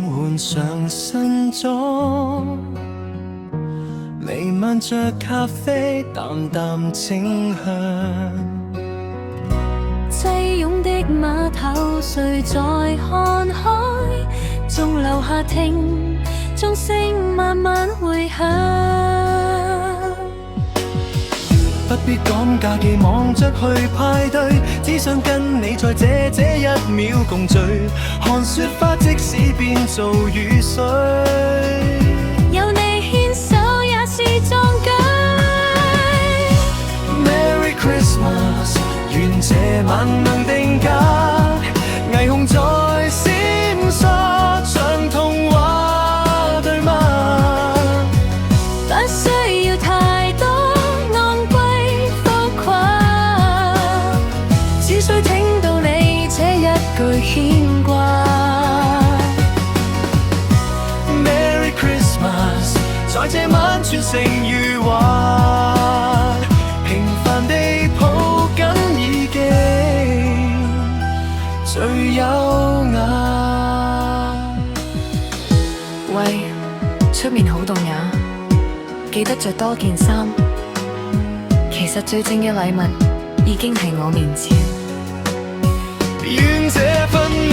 換上新裝，彌漫着咖啡淡淡清香。擠擁的碼頭，誰在看海？縱留下聽，鐘聲慢慢回響。不必趕假期忙着去派對，只想跟你在這一秒共聚，看雪花即使變做雨水，有你牽手也是壯舉。 Merry Christmas， 願這晚能定格，霓虹在閃爍，像童話對嗎？不需要太多昂貴浮誇，只需聽到你這一句牽掛。 Merry Christmas， 在這晚全城愉快，平凡地抱緊已經最優雅。喂，出面好凍呀，記得着多件衫。其實最正嘅禮物已經喺我面前。願這份戀